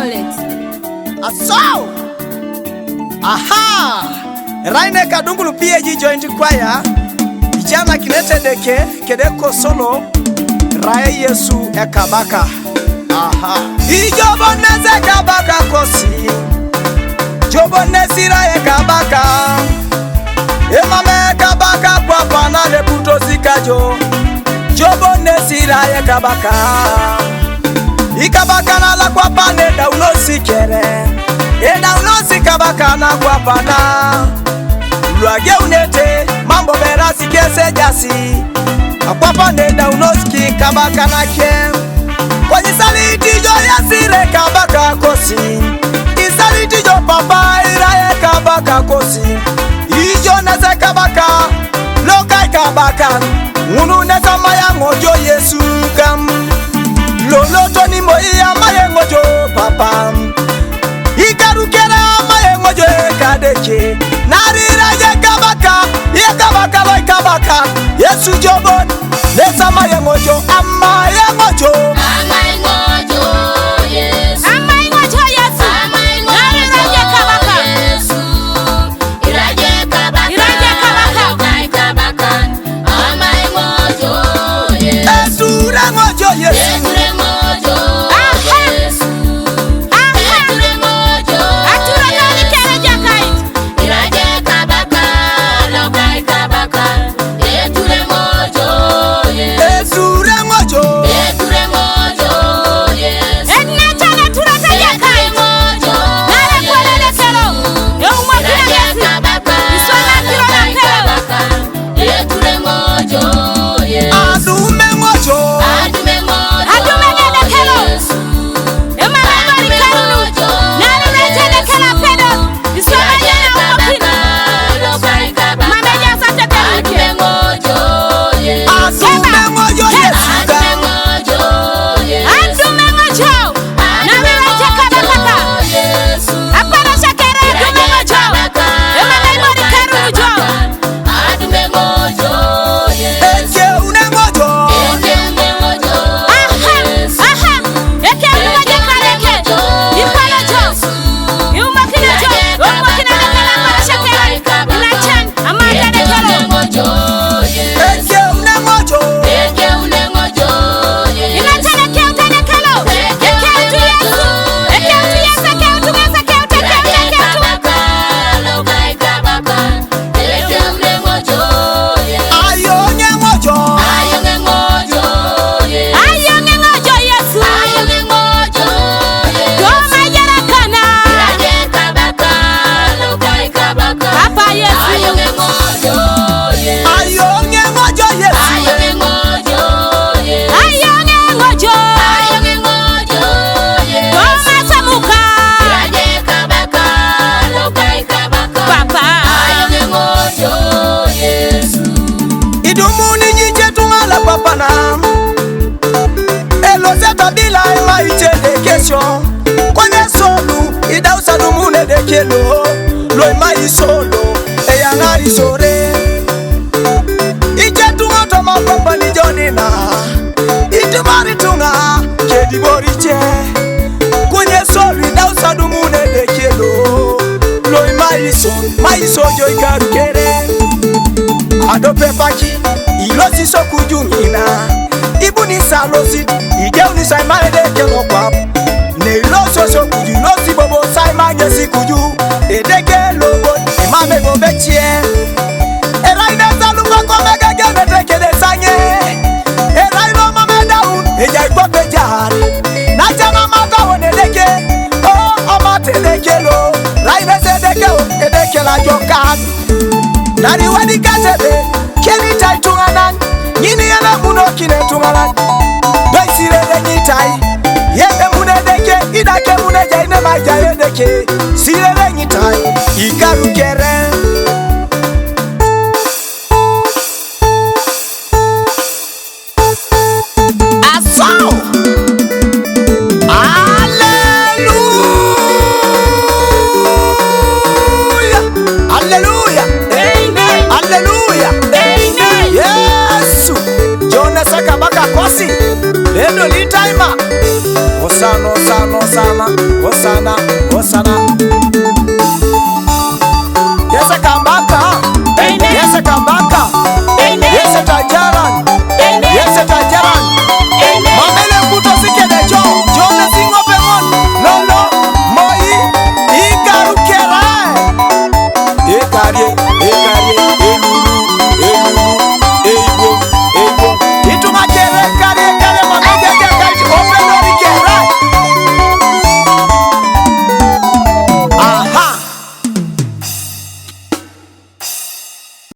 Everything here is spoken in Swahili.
wallet. Asau! Aha! Raine kadungulu PAG joint choir. Ijana kinete deke kedeko solo. Rae Yesu ekabaka. Aha! Ijobo neze kabaka kosi. Jobo nezira ekabaka. Emame kabaka kwa pana de puto zikajo. Jobo nezira ekabaka. Ikabaka na la kwa pane da unosi kere. Eda unosi kabaka na kwa pana. Luage unete mambo berasi kese jasi. Kwa pane da unosi kabaka na kem. Kwa jisaliti jo yasire kabaka kosi. Isaliti jo papa iraye kabaka kosi. Ijo neze kabaka lokai kabaka. Ngunu neza maya ngojo Yesu gam. Loloto ni moya maye ngojo papa. Ikarukera maye ngojo kadeke. Narira ye kabaka loy kabaka. Yesu jobon neza maye ngojo amaye ngojo. Amaye ngojo Yesu. Amaye ngojo Yesu. Amaye ngojo Yesu. Iraje kabaka. Iraje kabaka. Lokai kabaka. Amaye ngojo Yesu. Esure ngojo Yesu. Kwenye solu ida usadumune dekelo loi mai solo eyanga isore ijetu moto mapapa ni jonina itumari tunga kedi boriche kwenye solu ida usadumune dekelo loi mai sojo ikarukere adope baki ilosi sokujungina ibuni salosi igeuni saimane dekelo kwa Neiloso so kuju losi bobo sai manyesi kuju edege lobo imame bobechie eraina zaluka komega gene tekede sanye eraino mame daun eja ipope jari na jana mata wonedeke o amate dekelo raina sedeke o edeke la jokan nari wadi katebe keni tai tunganan nyini yana muno kine tunganan doisire de nyitai yende munedeke idake muneja ine maja yedeke sirere nyitai ikarukere Asau Hallelujah Amen Hallelujah Amen Yesu Jona saka baka kosi Endo litaima Osana, Osana, Osana, Osana, Osana